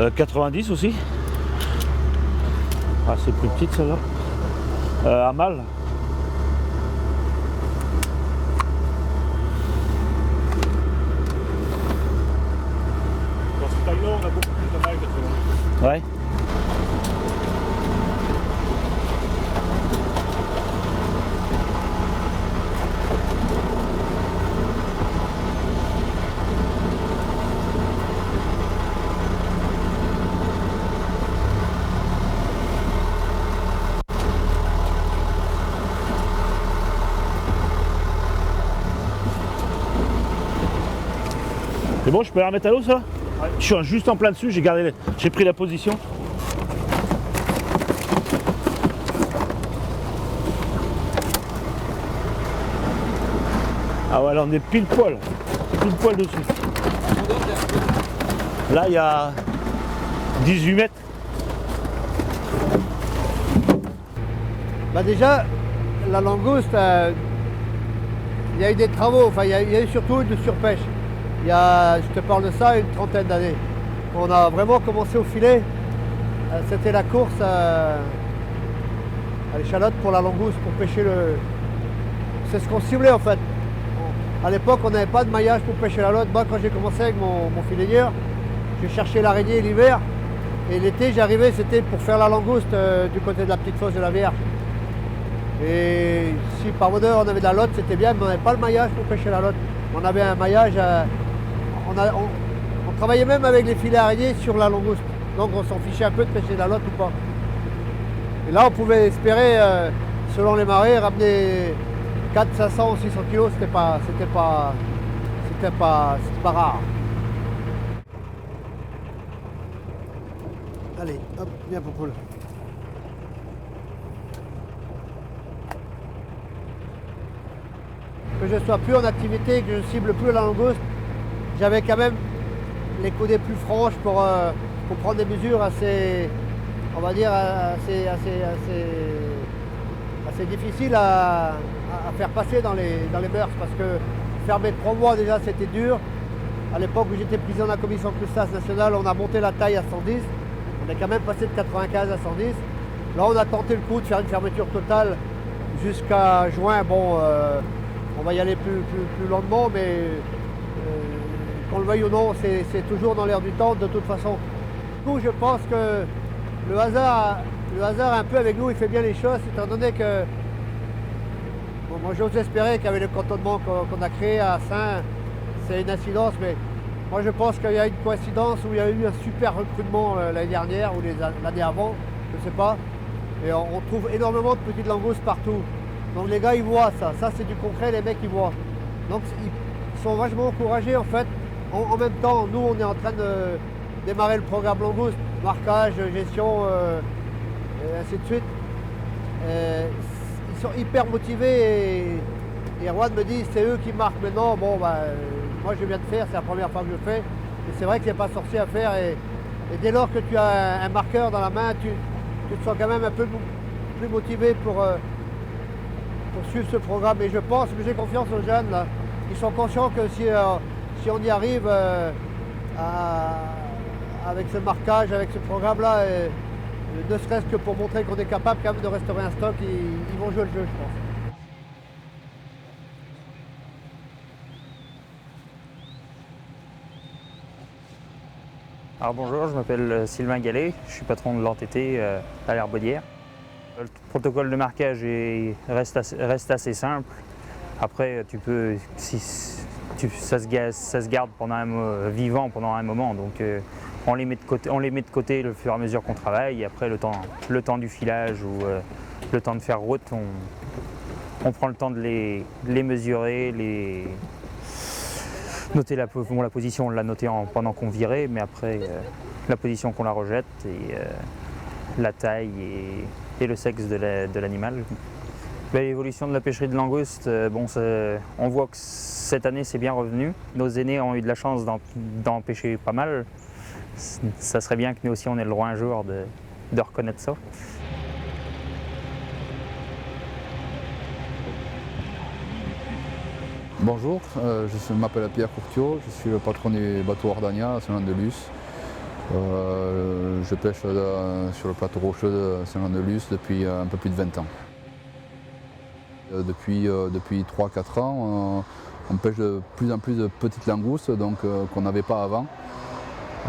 90 aussi. Ah, c'est plus petite celle-là. À mal. Dans ce taille-là, on a beaucoup plus de mal 80. Ouais. C'est bon, je peux la remettre à l'eau ça? Ouais. Je suis juste en plein dessus, j'ai pris la position. Ah ouais, là on est pile poil dessus. Là il y a 18 mètres. Bah déjà, la langouste, il y a eu des travaux, enfin il y a eu surtout une surpêche. Je te parle de ça, une trentaine d'années. On a vraiment commencé au filet. C'était la course à l'échalote pour la langouste, pour pêcher le... C'est ce qu'on ciblait en fait. À l'époque, on n'avait pas de maillage pour pêcher la lotte. Moi, quand j'ai commencé avec mon filénière, je cherchais l'araignée l'hiver. Et l'été, j'arrivais, c'était pour faire la langouste du côté de la petite fosse de la Vierge. Et si par bonheur on avait de la lotte, c'était bien, mais on n'avait pas le maillage pour pêcher la lotte. On avait un maillage... On travaillait même avec les filets araignées sur la langouste. Donc on s'en fichait un peu de pêcher la lotte ou pas. Et là on pouvait espérer, selon les marées, ramener 400, 500 ou 600 kilos, c'était pas rare. Allez, hop, viens Poupoule. Que je sois plus en activité, que je cible plus la langouste, j'avais quand même les coudées plus franches pour prendre des mesures assez, on va dire, assez difficiles à faire passer dans les mœurs, parce que fermer 3 mois déjà c'était dur. À l'époque où j'étais président de la commission crustacés nationale, on a monté la taille à 110, on est quand même passé de 95 à 110. Là on a tenté le coup de faire une fermeture totale jusqu'à juin. Bon, on va y aller plus lentement, mais qu'on le veuille ou non, c'est toujours dans l'air du temps de toute façon. Du coup, je pense que le hasard un peu avec nous, il fait bien les choses, étant donné que bon, moi j'ose espérer qu'avec le cantonnement qu'on a créé à Saint, c'est une incidence, mais moi je pense qu'il y a une coïncidence où il y a eu un super recrutement l'année dernière ou l'année avant, je ne sais pas, et on trouve énormément de petites langoustes partout. Donc les gars ils voient ça c'est du concret, les mecs ils voient. Donc ils sont vachement encouragés en fait. En même temps, nous on est en train de démarrer le programme langouste, marquage, gestion, et ainsi de suite. Ils sont hyper motivés et Erwan me dit c'est eux qui marquent maintenant. Bon bah moi je viens de faire, c'est la première fois que je fais. Et c'est vrai que c'est pas sorcier à faire et dès lors que tu as un marqueur dans la main, tu te sens quand même un peu plus motivé pour suivre ce programme. Et je pense que j'ai confiance aux jeunes là. Ils sont conscients que si on y arrive avec ce marquage, avec ce programme-là, ne serait-ce que pour montrer qu'on est capable quand même de restaurer un stock, ils vont jouer le jeu, je pense. Alors bonjour, je m'appelle Sylvain Gallet, je suis patron de l'entité à l'Herbaudière. Le protocole de marquage reste assez simple. Après, ça se garde vivant pendant un moment, donc on les met de côté le fur et à mesure qu'on travaille. Et après, le temps du filage ou le temps de faire route, on prend le temps de les mesurer, noter la position, on l'a notée pendant qu'on virait, mais après la position qu'on la rejette et la taille et le sexe de l'animal. L'évolution de la pêcherie de langouste, on voit que cette année c'est bien revenu. Nos aînés ont eu de la chance d'en pêcher pas mal. Ça serait bien que nous aussi on ait le droit un jour de reconnaître ça. Bonjour, je m'appelle Pierre Courtiot, je suis le patron du bateau Ardania à Saint-Jean-de-Luz. Je pêche sur le plateau rocheux de Saint-Jean-de-Luz depuis un peu plus de 20 ans. Depuis 3-4 ans, on pêche de plus en plus de petites langoustes qu'on n'avait pas avant.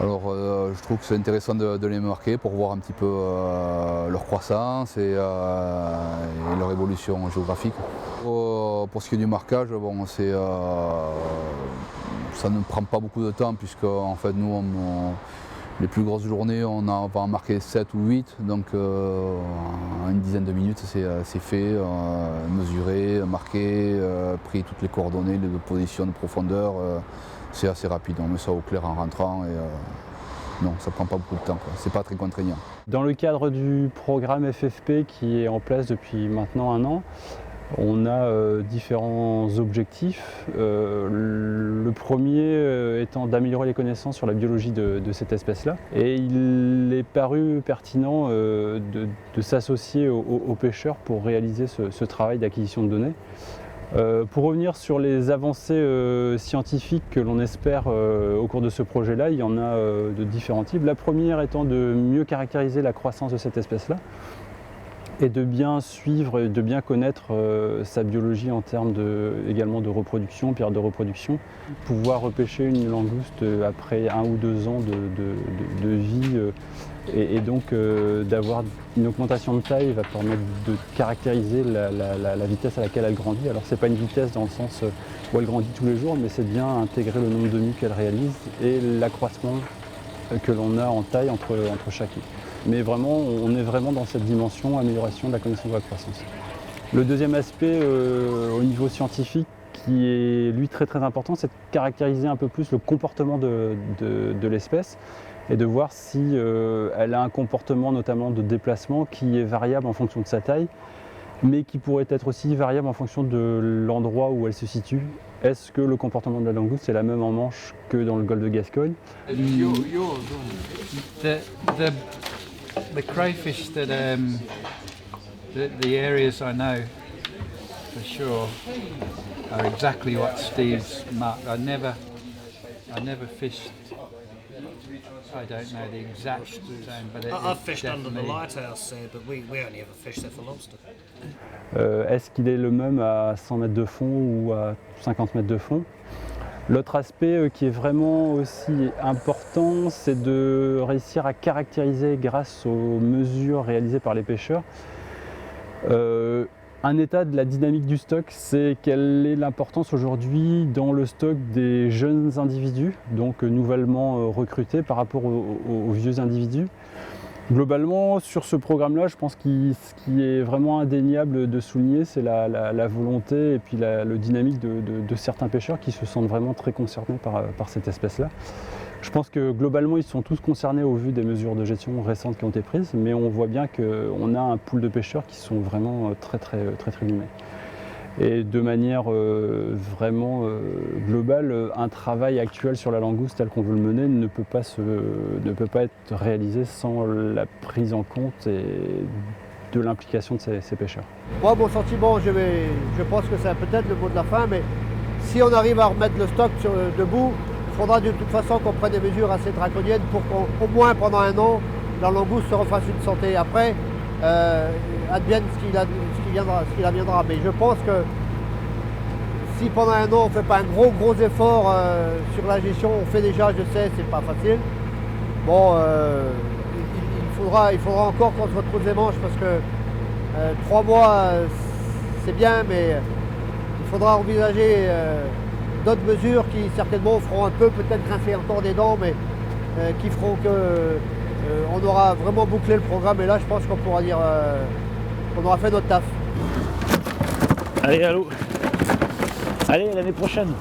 Alors je trouve que c'est intéressant de les marquer pour voir un petit peu leur croissance et leur évolution géographique. Pour ce qui est du marquage, bon, ça ne prend pas beaucoup de temps puisque en fait, nous, les plus grosses journées, on va en marquer 7 ou 8, donc en une dizaine de minutes c'est fait, mesuré, marqué, pris toutes les coordonnées de position, de profondeur. C'est assez rapide, on met ça au clair en rentrant et non, ça ne prend pas beaucoup de temps, c'est pas très contraignant. Dans le cadre du programme FFP qui est en place depuis maintenant 1 an, on a différents objectifs. Le premier étant d'améliorer les connaissances sur la biologie de cette espèce-là. Et il est paru pertinent de s'associer aux pêcheurs pour réaliser ce travail d'acquisition de données. Pour revenir sur les avancées scientifiques que l'on espère au cours de ce projet-là, il y en a de différents types. La première étant de mieux caractériser la croissance de cette espèce-là et de bien suivre et de bien connaître sa biologie en termes également de reproduction, période de reproduction. Pouvoir repêcher une langouste après 1 ou 2 ans de vie et donc d'avoir une augmentation de taille va permettre de caractériser la vitesse à laquelle elle grandit. Alors c'est pas une vitesse dans le sens où elle grandit tous les jours, mais c'est bien intégrer le nombre de mues qu'elle réalise et l'accroissement que l'on a en taille entre chaque mue. Mais vraiment, on est vraiment dans cette dimension amélioration de la connaissance de la croissance. Le deuxième aspect au niveau scientifique qui est lui très important, c'est de caractériser un peu plus le comportement de l'espèce et de voir si elle a un comportement notamment de déplacement qui est variable en fonction de sa taille, mais qui pourrait être aussi variable en fonction de l'endroit où elle se situe. Est-ce que le comportement de la langouste est la même en Manche que dans le golfe de Gascogne? The crayfish that the areas I know for sure are exactly what Steve's marked. I never fished. I don't know the exact zone, but I've fished under the lighthouse there, but we only ever fished there for lobster. Est-ce qu'il est le même à 100 mètres de fond ou à 50 mètres de fond? L'autre aspect qui est vraiment aussi important, c'est de réussir à caractériser grâce aux mesures réalisées par les pêcheurs un état de la dynamique du stock. C'est quelle est l'importance aujourd'hui dans le stock des jeunes individus, donc nouvellement recrutés par rapport aux vieux individus. Globalement, sur ce programme-là, je pense que ce qui est vraiment indéniable de souligner, c'est la volonté et puis le dynamique de certains pêcheurs qui se sentent vraiment très concernés par cette espèce-là. Je pense que globalement, ils sont tous concernés au vu des mesures de gestion récentes qui ont été prises, mais on voit bien qu'on a un pool de pêcheurs qui sont vraiment très lumés. Et de manière vraiment globale, un travail actuel sur la langouste tel qu'on veut le mener ne peut pas être réalisé sans la prise en compte et de l'implication de ces pêcheurs. Moi, mon sentiment, je pense que c'est peut-être le mot de la fin, mais si on arrive à remettre le stock debout, il faudra de toute façon qu'on prenne des mesures assez draconiennes pour qu'au moins pendant 1 an, la langouste se refasse une santé. Après, advienne ce qu'il adviendra. Mais je pense que si pendant 1 an on ne fait pas un gros effort sur la gestion, on fait déjà, je sais, c'est pas facile. Bon, il faudra encore qu'on se retrouve les manches parce que 3 mois c'est bien, mais il faudra envisager d'autres mesures qui certainement feront un peu peut-être grincer encore des dents, mais qui feront que on aura vraiment bouclé le programme et là je pense qu'on pourra dire qu'on aura fait notre taf. Allez, allô. Allez, l'année prochaine.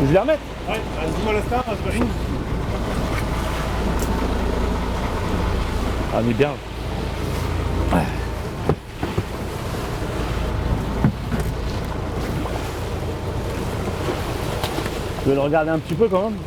Je vais la remettre. Ouais, dis-moi le star, parce que Ah mais bien. Ouais. Je vais le regarder un petit peu quand même.